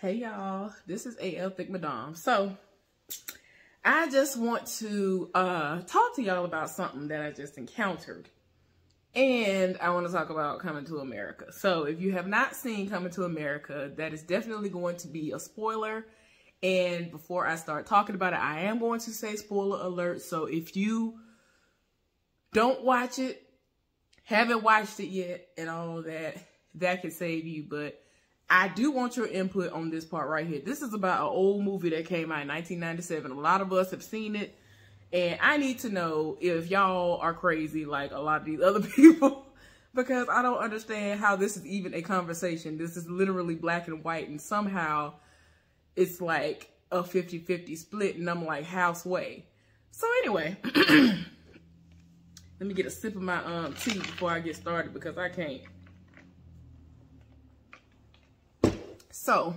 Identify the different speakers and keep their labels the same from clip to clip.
Speaker 1: Hey y'all, this is AL Thick Madame. So I just want to talk to y'all about something that I just encountered. And I want to talk about Coming to America. So if you have not seen Coming to America, that is definitely going to be a spoiler. And before I start talking about it, I am going to say spoiler alert. So if you don't watch it, haven't watched it yet, and all that, that can save you. But I do want your input on this part right here. This is about an old movie that came out in 1997. A lot of us have seen it. And I need to know if y'all are crazy like a lot of these other people. Because I don't understand how this is even a conversation. This is literally black and white. And somehow it's like a 50-50 split. And I'm like, how sway? So anyway, let me get a sip of my tea before I get started because I can't. So,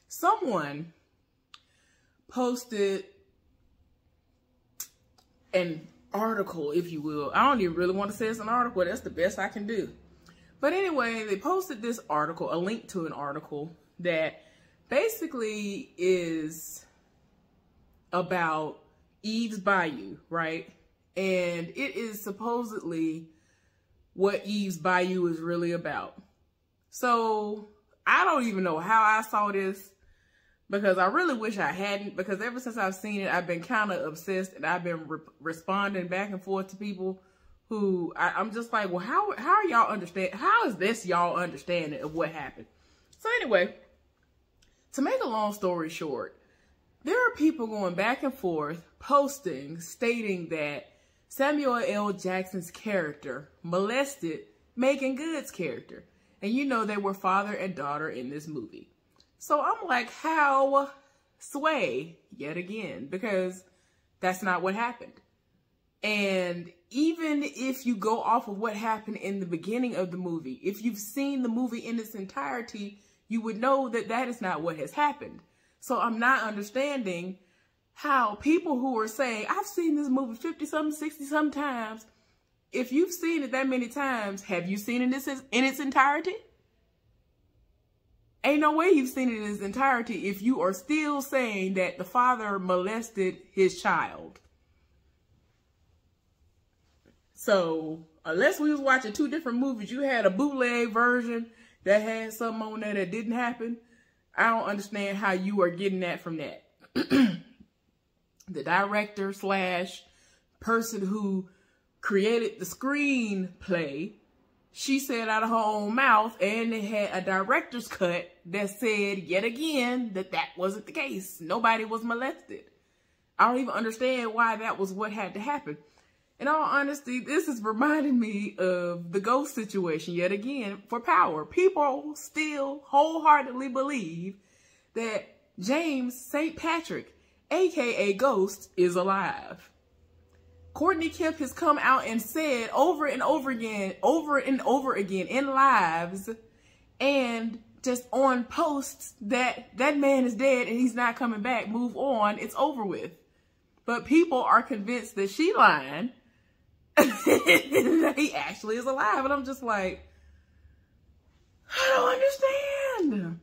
Speaker 1: someone posted an article, if you will. I don't even really want to say it's an article. That's the best I can do. But anyway, they posted this article, a link to an article that basically is about Eve's Bayou, right? And it is supposedly what Eve's Bayou is really about. So I don't even know how I saw this because I really wish I hadn't, because ever since I've seen it, I've been kind of obsessed and I've been responding back and forth to people who I'm just like, well, how are y'all understand? How is this y'all understanding of what happened? So anyway, to make a long story short, there are people going back and forth posting, stating that Samuel L. Jackson's character molested Meagan Good's character. And you know they were father and daughter in this movie. So I'm like, how sway yet again? Because that's not what happened. And even if you go off of what happened in the beginning of the movie, if you've seen the movie in its entirety, you would know that that is not what has happened. So I'm not understanding how people who are saying, I've seen this movie 50-something, 60-something times. If you've seen it that many times, have you seen it in its entirety? Ain't no way you've seen it in its entirety if you are still saying that the father molested his child. So, unless we was watching two different movies, you had a bootleg version that had something on there that didn't happen. I don't understand how you are getting that from that. The director / person who created the screenplay, she said out of her own mouth, and it had a director's cut that said yet again that that wasn't the case. Nobody was molested. I don't even understand why that was what had to happen. In all honesty, this is reminding me of the ghost situation yet again for power. People still wholeheartedly believe that James St. Patrick, aka Ghost, is alive. Courtney Kemp has come out and said over and over again in lives and just on posts that that man is dead and he's not coming back. Move on. It's over with. But people are convinced that she lying. That he actually is alive. And I'm just like, I don't understand.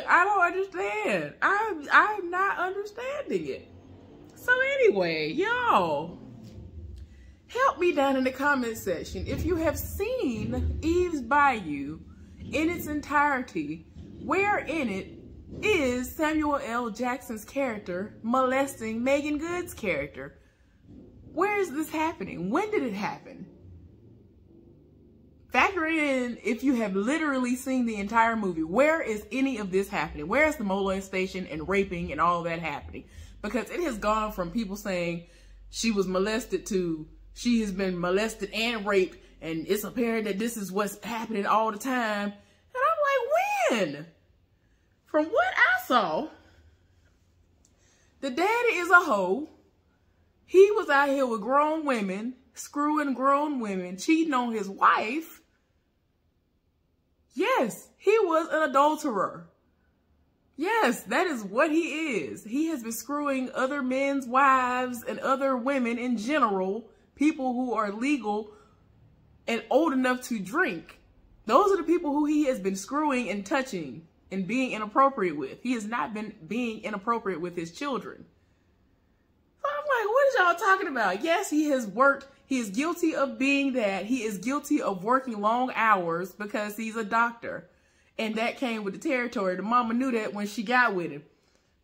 Speaker 1: I don't understand. I'm not understanding it. So anyway, y'all, help me down in the comment section. If you have seen Eve's Bayou in its entirety, where in it is Samuel L. Jackson's character molesting Meagan Good's character? Where is this happening? When did it happen? Factor in if you have literally seen the entire movie. Where is any of this happening? Where is the molestation and raping and all that happening? Because it has gone from people saying she was molested to she has been molested and raped, and it's apparent that this is what's happening all the time. And I'm like, when? From what I saw, the daddy is a hoe. He was out here with grown women, screwing grown women, cheating on his wife. Yes, he was an adulterer. Yes, that is what he is. He has been screwing other men's wives and other women in general, people who are legal and old enough to drink. Those are the people who he has been screwing and touching and being inappropriate with. He has not been being inappropriate with his children. So I'm like, what is y'all talking about? Yes, he has worked. He is guilty of being that. He is guilty of working long hours because he's a doctor. And that came with the territory. The mama knew that when she got with him.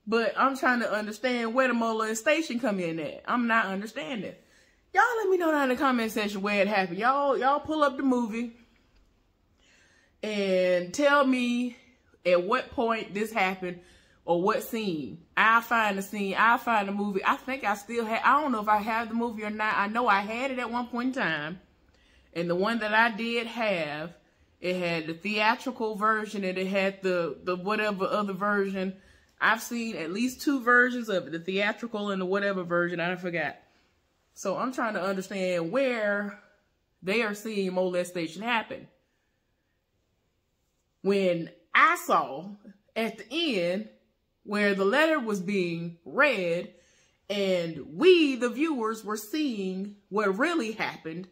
Speaker 1: But I'm trying to understand where the molestation come in at. I'm not understanding. Y'all let me know down in the comment section where it happened. Y'all pull up the movie and tell me at what point this happened or what scene. I'll find the scene. I'll find the movie. I think I still have. I don't know if I have the movie or not. I know I had it at one point in time. And the one that I did have, it had the theatrical version and it had the whatever other version. I've seen at least 2 versions of it, the theatrical and the whatever version. I forgot. So I'm trying to understand where they are seeing molestation happen. When I saw at the end where the letter was being read and we, the viewers, were seeing what really happened.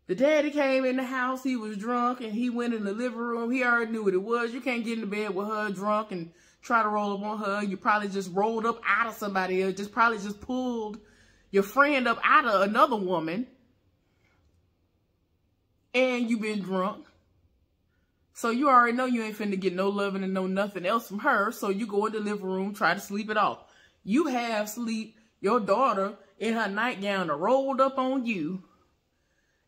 Speaker 1: The daddy came in the house, he was drunk, and he went in the living room. He already knew what it was. You can't get into bed with her drunk and try to roll up on her. You probably just rolled up out of somebody else, probably just pulled your friend up out of another woman. And you been drunk. So you already know you ain't finna get no loving and no nothing else from her. So you go in the living room, try to sleep it off. You have sleep your daughter in her nightgown rolled up on you.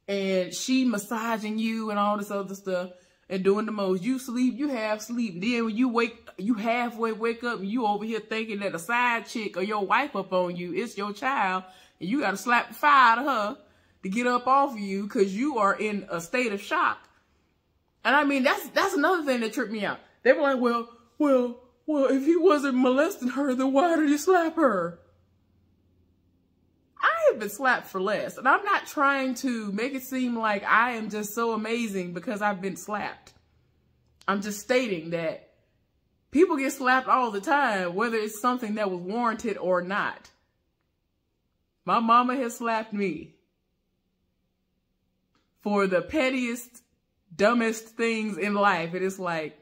Speaker 1: And she massaging you and all this other stuff and doing the most. You sleep, you have sleep. Then when you wake, you halfway wake up and you over here thinking that a side chick or your wife up on you, it's your child. And you got to slap the fire out of her to get up off of you because you are in a state of shock. And I mean, that's another thing that tripped me out. They were like, well, if he wasn't molesting her, then why did he slap her? I have been slapped for less. And I'm not trying to make it seem like I am just so amazing because I've been slapped. I'm just stating that people get slapped all the time, whether it's something that was warranted or not. My mama has slapped me for the pettiest, dumbest things in life. It is like,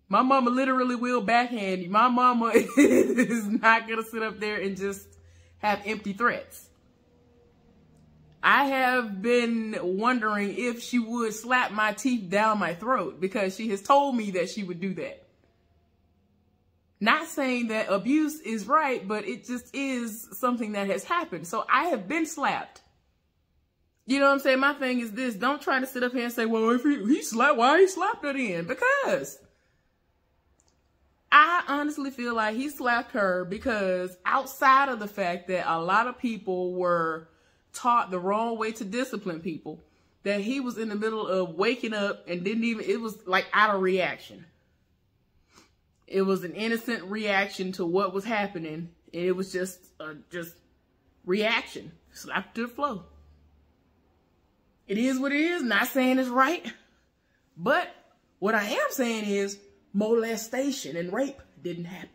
Speaker 1: my mama literally will backhand you. My mama is not going to sit up there and just have empty threats. I have been wondering if she would slap my teeth down my throat because she has told me that she would do that. Not saying that abuse is right, but it just is something that has happened. So I have been slapped. You know what I'm saying? My thing is this. Don't try to sit up here and say, well, if he slapped, why he slapped her then? Because I honestly feel like he slapped her because outside of the fact that a lot of people were taught the wrong way to discipline people, that he was in the middle of waking up and didn't even, it was like out of reaction. It was an innocent reaction to what was happening. And it was just reaction. Slapped to the floor. It is what it is. Not saying it's right. But what I am saying is molestation and rape didn't happen.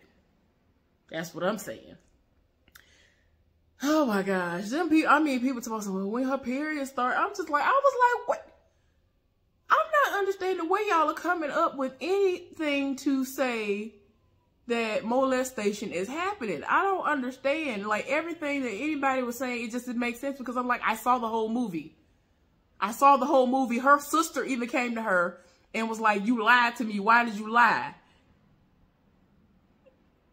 Speaker 1: That's what I'm saying. Oh my gosh. Them people, I mean, people talk about, well, when her period started, I was like, what? I'm not understanding where y'all are coming up with anything to say that molestation is happening. I don't understand. Like, everything that anybody was saying, it just didn't make sense because I'm like, I saw the whole movie. I saw the whole movie. Her sister even came to her and was like, you lied to me. Why did you lie?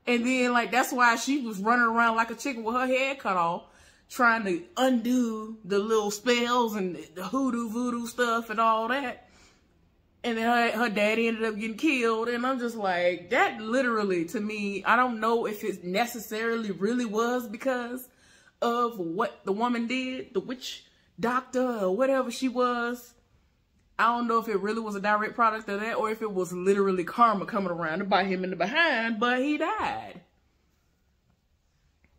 Speaker 1: And then, like, that's why she was running around like a chicken with her head cut off, trying to undo the little spells and the hoodoo voodoo stuff and all that. And then her daddy ended up getting killed. And I'm just like, that literally, to me, I don't know if it necessarily really was because of what the woman did, the witch doctor or whatever she was. I don't know if it really was a direct product of that or if it was literally karma coming around to bite him in the behind, but he died.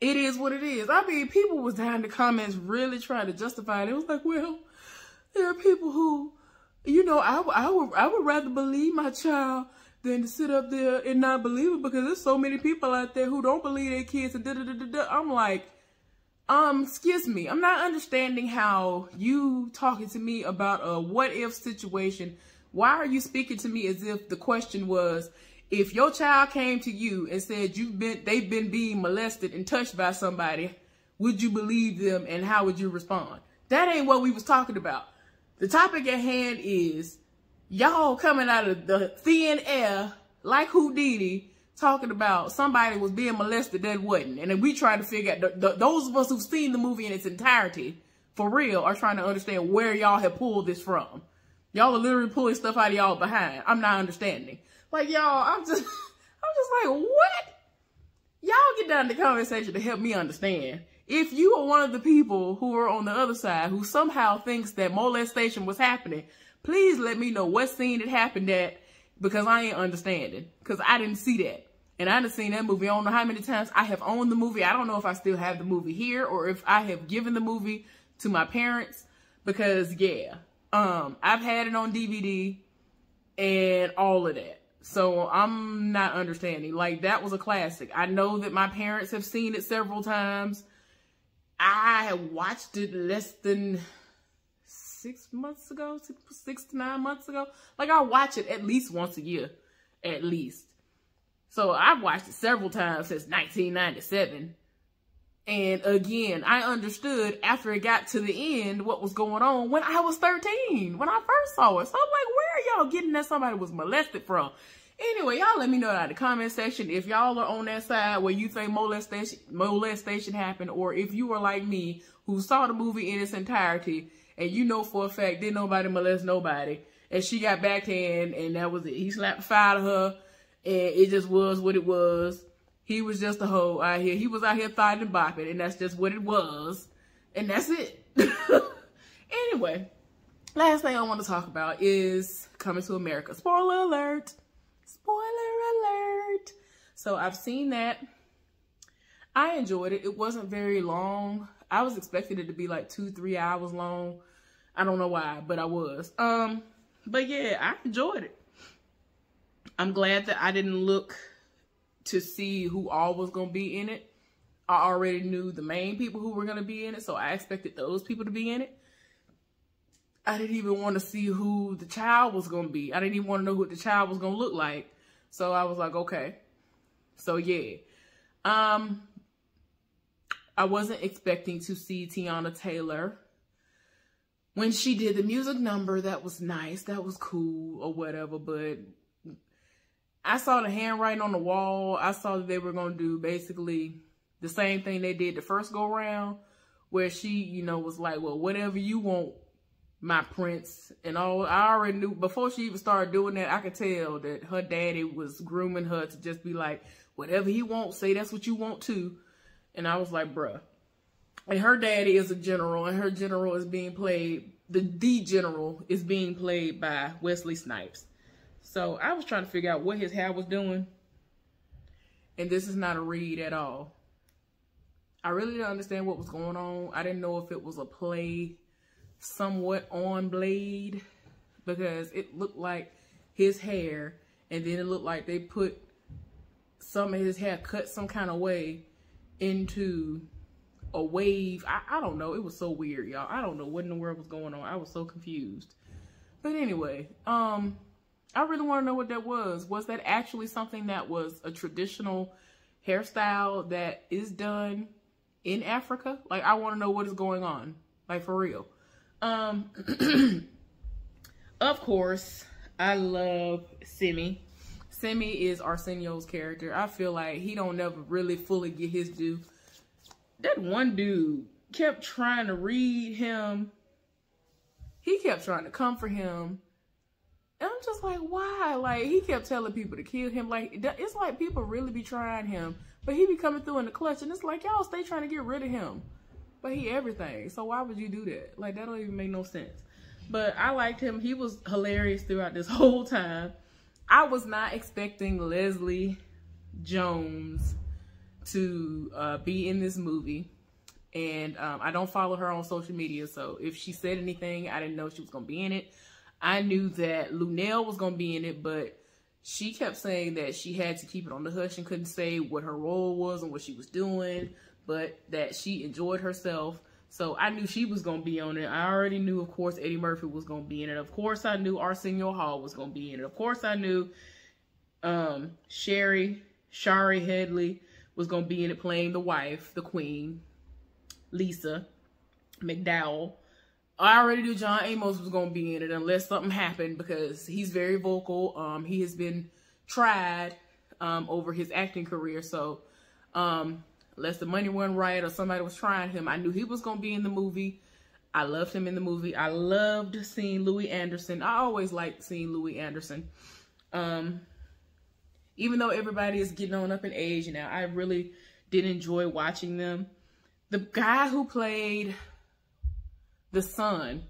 Speaker 1: It is what it is. I mean, people was down in the comments really trying to justify it. It was like, well, there are people who, you know, I would rather believe my child than to sit up there and not believe it, because there's so many people out there who don't believe their kids and da-da-da-da-da. I'm like, excuse me. I'm not understanding how you talking to me about a what-if situation. Why are you speaking to me as if the question was, if your child came to you and said they've been being molested and touched by somebody, would you believe them and how would you respond? That ain't what we was talking about. The topic at hand is y'all coming out of the thin air like Houdini talking about somebody was being molested that wasn't. And then we trying to figure out, those of us who've seen the movie in its entirety, for real, are trying to understand where y'all have pulled this from. Y'all are literally pulling stuff out of y'all behind. I'm not understanding. Like, y'all, I'm just like, what? Y'all get down in the comment section to help me understand. If you are one of the people who are on the other side who somehow thinks that molestation was happening, please let me know what scene it happened at, because I ain't understanding. Because I didn't see that. And I done seen that movie. I don't know how many times I have owned the movie. I don't know if I still have the movie here or if I have given the movie to my parents. Because, yeah, I've had it on DVD and all of that. So I'm not understanding. Like, that was a classic. I know that my parents have seen it several times. I have watched it less than 6 months ago, 6 to 9 months ago. Like, I watch it at least once a year, at least. So I've watched it several times since 1997. And again, I understood after it got to the end what was going on when I was 13, when I first saw it. So I'm like, where are y'all getting that somebody was molested from? Anyway, y'all let me know in the comment section if y'all are on that side where you think molestation happened, or if you are like me who saw the movie in its entirety and you know for a fact didn't nobody molest nobody and she got backhand and that was it. He slapped the fire out of her and it just was what it was. He was just a hoe out here. He was out here thotting and bopping, and that's just what it was. And that's it. Anyway, last thing I want to talk about is Coming to America. Spoiler alert. Spoiler alert. So I've seen that. I enjoyed it. It wasn't very long. I was expecting it to be like 2-3 hours long. I don't know why, but I was. But yeah, I enjoyed it. I'm glad that I didn't look to see who all was going to be in it. I already knew the main people who were going to be in it, so I expected those people to be in it. I didn't even want to see who the child was going to be. I didn't even want to know who the child was going to look like. So I was like, okay. So yeah. I wasn't expecting to see Tiana Taylor. When she did the music number, that was nice. That was cool or whatever, but I saw the handwriting on the wall. I saw that they were going to do basically the same thing they did the first go round, where she, you know, was like, well, whatever you want, my prince. And all, I already knew, before she even started doing that, I could tell that her daddy was grooming her to just be like, whatever he wants, say that's what you want too. And I was like, bruh. And her daddy is a general, and her general is being played, the general is being played by Wesley Snipes. So I was trying to figure out what his hair was doing. And this is not a read at all. I really didn't understand what was going on. I didn't know if it was a play somewhat on Blade, because it looked like his hair, and then it looked like they put some of his hair cut some kind of way into a wave. I don't know. It was so weird, y'all. I don't know what in the world was going on. I was so confused. But anyway, I really want to know what that was. Was that actually something that was a traditional hairstyle that is done in Africa? Like, I want to know what is going on. Like, for real. Of course, I love Simi. Simi is Arsenio's character. I feel like he don't never really fully get his due. That one dude kept trying to read him. He kept trying to comfort him. And I'm just like, why? Like, he kept telling people to kill him. Like, it's like people really be trying him. But he be coming through in the clutch. And it's like, y'all stay trying to get rid of him. But he everything. So why would you do that? Like, that don't even make no sense. But I liked him. He was hilarious throughout this whole time. I was not expecting Leslie Jones to be in this movie. And I don't follow her on social media. So if she said anything, I didn't know she was going to be in it. I knew that Lunel was going to be in it, but she kept saying that she had to keep it on the hush and couldn't say what her role was and what she was doing, but that she enjoyed herself. So I knew she was going to be on it. I already knew, of course, Eddie Murphy was going to be in it. Of course, I knew Arsenio Hall was going to be in it. Of course, I knew Shari Headley was going to be in it playing the wife, the queen, Lisa McDowell. I already knew John Amos was going to be in it unless something happened, because he's very vocal. He has been tried over his acting career. So unless the money wasn't right or somebody was trying him, I knew he was going to be in the movie. I loved him in the movie. I loved seeing Louis Anderson. I always liked seeing Louis Anderson. Even though everybody is getting on up in age now, I really did enjoy watching them. The guy who played the son,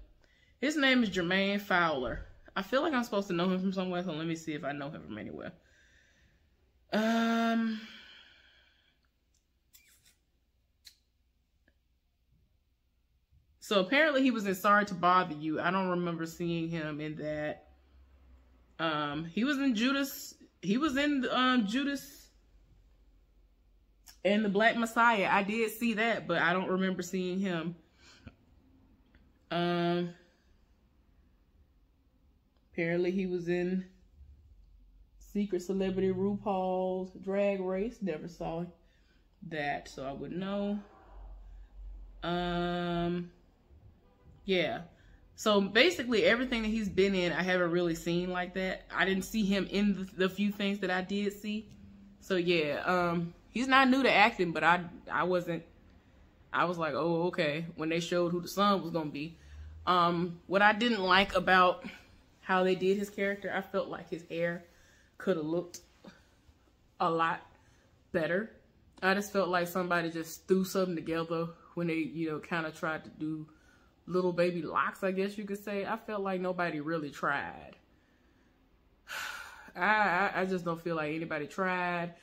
Speaker 1: his name is Jermaine Fowler. I feel like I'm supposed to know him from somewhere, so let me see if I know him from anywhere. So apparently he was in Sorry to Bother You. I don't remember seeing him in that. He was in Judas. He was in Judas and the Black Messiah. I did see that, but I don't remember seeing him. Apparently he was in Secret Celebrity RuPaul's Drag Race. Never saw that, so I wouldn't know. Yeah. So basically everything that he's been in, I haven't really seen like that. I didn't see him in the few things that I did see. So yeah, he's not new to acting, but I was like, oh, okay, when they showed who the son was going to be. What I didn't like about how they did his character, I felt like his hair could have looked a lot better. I just felt like somebody just threw something together when they, you know, kind of tried to do little baby locks, I guess you could say. I felt like nobody really tried. I just don't feel like anybody tried.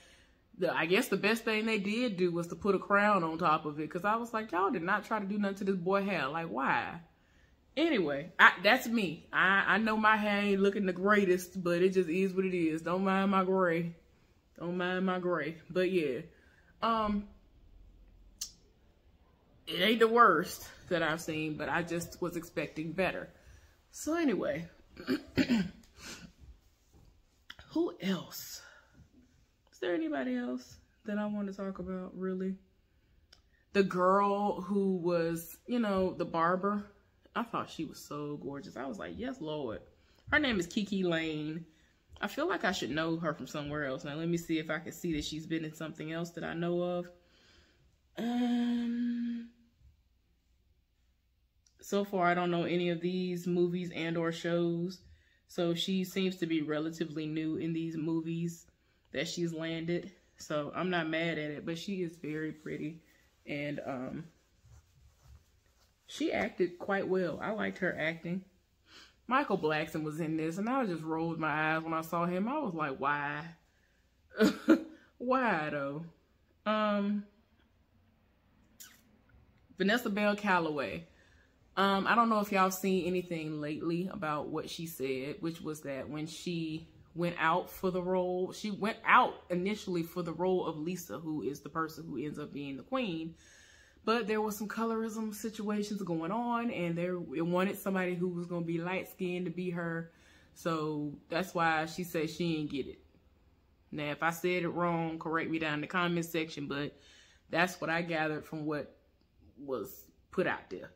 Speaker 1: I guess the best thing they did do was to put a crown on top of it, because I was like, y'all did not try to do nothing to this boy hair. Like, why? Anyway, that's me. I know my hair ain't looking the greatest, but it just is what it is. Don't mind my gray. Don't mind my gray. But yeah, it ain't the worst that I've seen, but I just was expecting better. So anyway, who else? Is there anybody else that I want to talk about, really? The girl who was, you know, the barber. I thought she was so gorgeous. I was like, yes, Lord. Her name is Kiki Lane. I feel like I should know her from somewhere else. Now, let me see if I can see that she's been in something else that I know of. So far, I don't know any of these movies and or shows. So she seems to be relatively new in these movies that she's landed. So I'm not mad at it, but she is very pretty. And she acted quite well. I liked her acting. Michael Blackson was in this, and I just rolled my eyes when I saw him. I was like, why? Why, though? Vanessa Bell Calloway. I don't know if y'all seen anything lately about what she said, which was that when she went out for the role, she went out initially for the role of Lisa, who is the person who ends up being the queen. But there was some colorism situations going on, and it wanted somebody who was going to be light-skinned to be her. So that's why she said she didn't get it. Now, if I said it wrong, correct me down in the comment section, but that's what I gathered from what was put out there,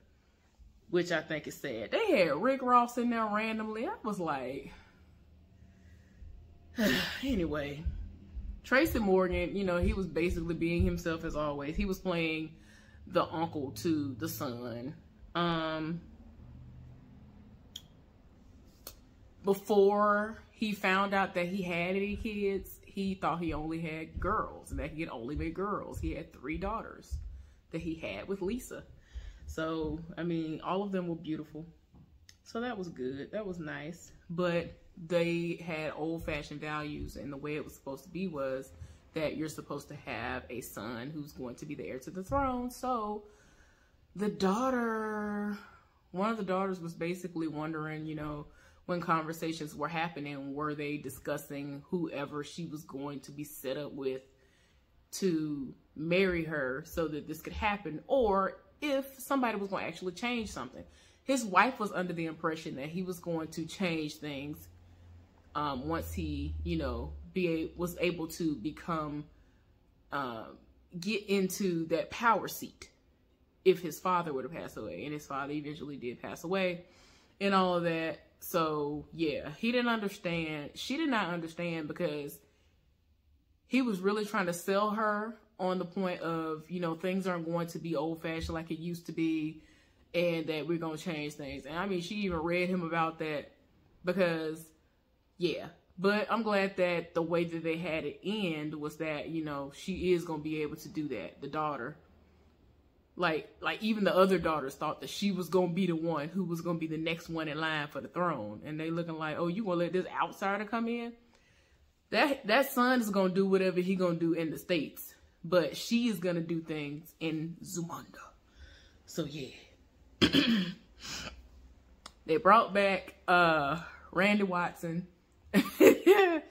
Speaker 1: which I think is sad. They had Rick Ross in there randomly. I was like, anyway, Tracy Morgan, you know, he was basically being himself as always. He was playing the uncle to the son. Before he found out that he had any kids, he thought he only had girls and that he had only made girls. He had 3 daughters that he had with Lisa. So, I mean, all of them were beautiful. So that was good. That was nice. But they had old-fashioned values, and the way it was supposed to be was that you're supposed to have a son who's going to be the heir to the throne. So the daughter, one of the daughters was basically wondering, you know, when conversations were happening, were they discussing whoever she was going to be set up with to marry her so that this could happen, or if somebody was going to actually change something. His wife was under the impression that he was going to change things once he, you know, was able to become, get into that power seat if his father would have passed away. And his father eventually did pass away and all of that. So yeah, he didn't understand. She did not understand, because he was really trying to sell her on the point of, you know, things aren't going to be old fashioned like it used to be, and that we're going to change things. And I mean, she even read him about that, because yeah. But I'm glad that the way that they had it end was that, you know, she is going to be able to do that. The daughter, like even the other daughters thought that she was going to be the one who was going to be the next one in line for the throne. And they looking like, oh, you going to let this outsider come in? That son is going to do whatever he going to do in the States. But she is going to do things in Zamunda. So yeah. They brought back Randy Watson. I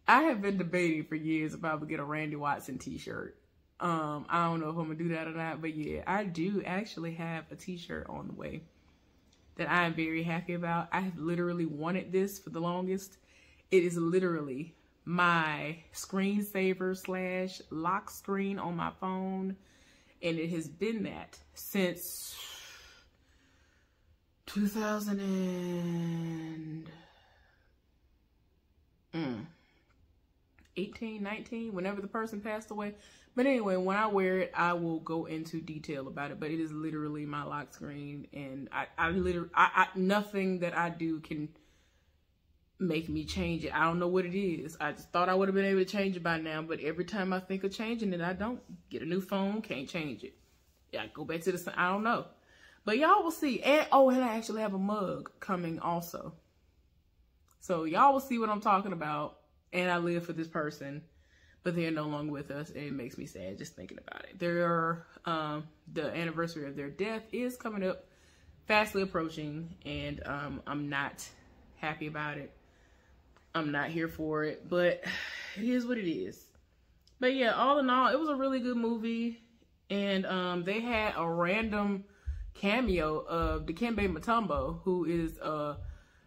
Speaker 1: have been debating for years if I would get a Randy Watson t-shirt. I don't know if I'm gonna do that or not, but yeah, I do actually have a t-shirt on the way that I am very happy about. I have literally wanted this for the longest. It is literally my screensaver / lock screen on my phone, and it has been that since 2018, 19, whenever the person passed away. But anyway, when I wear it, I will go into detail about it. But it is literally my lock screen, and I literally, nothing that I do can make me change it. I don't know what it is. I just thought I would have been able to change it by now, but every time I think of changing it, I don't. Get a new phone, can't change it. Yeah, go back to the, I don't know. But y'all will see. And oh, and I actually have a mug coming also. So y'all will see what I'm talking about. And I live for this person, but they're no longer with us, and it makes me sad just thinking about it. The anniversary of their death is coming up, fastly approaching, and I'm not happy about it. I'm not here for it, but it is what it is. But yeah, all in all, it was a really good movie, and they had a random cameo of Dikembe Mutombo, who is a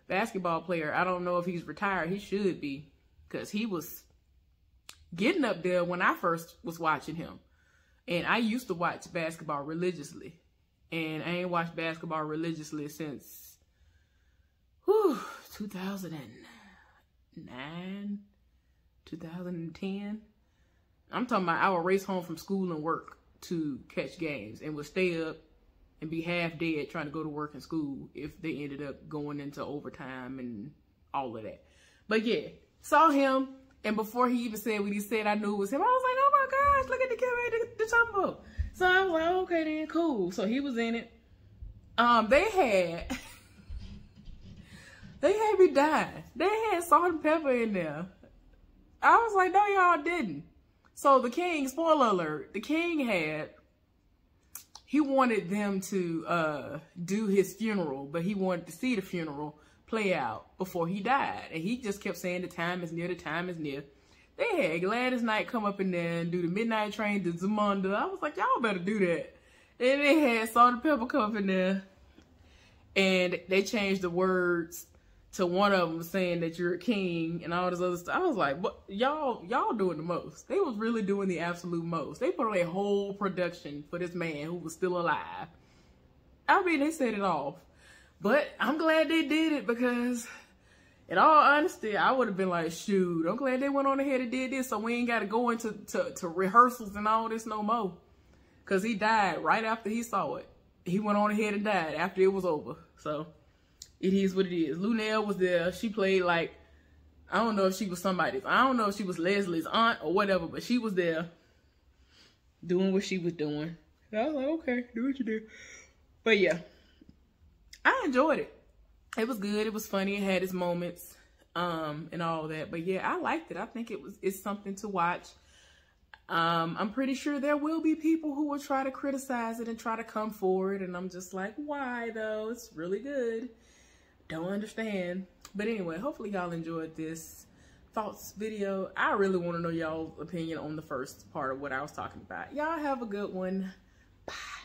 Speaker 1: basketball player. I don't know if he's retired. He should be, because he was getting up there when I first was watching him. And I used to watch basketball religiously. And I ain't watched basketball religiously since 2009, 2010. I'm talking about I would race home from school and work to catch games, and would stay up and be half dead trying to go to work and school if they ended up going into overtime and all of that. But yeah, saw him, and before he even said what he said, I knew it was him. I was like, oh my gosh, look at the camera, the Mutombo. So I was like, okay then, cool. So he was in it. They had me dying. They had salt and pepper in there. I was like, no, y'all didn't. So the king, spoiler alert, the king he wanted them to do his funeral, but he wanted to see the funeral play out before he died. And he just kept saying the time is near, the time is near. They had Gladys Knight come up in there and do the midnight train to Zamunda. I was like, y'all better do that. And they had Salt and Pepper come up in there, and they changed the words to one of them saying that you're a king and all this other stuff. I was like, what? Y'all doing the most. They was really doing the absolute most. They put on a whole production for this man who was still alive. I mean, they set it off. But I'm glad they did it, because in all honesty, I would have been like, shoot, I'm glad they went on ahead and did this, so we ain't got to go into rehearsals and all this no more. Because he died right after he saw it. He went on ahead and died after it was over. So it is what it is. Lunel was there. She played like, I don't know if she was somebody's. I don't know if she was Leslie's aunt or whatever, but she was there doing what she was doing. And I was like, okay, do what you do. But yeah, I enjoyed it. It was good. It was funny. It had its moments and all that. But yeah, I liked it. I think it's something to watch. I'm pretty sure there will be people who will try to criticize it and try to come forward. And I'm just like, why though? It's really good. don't understand. But anyway, hopefully y'all enjoyed this thoughts video. I really want to know y'all's opinion on the first part of what I was talking about. Y'all have a good one. Bye.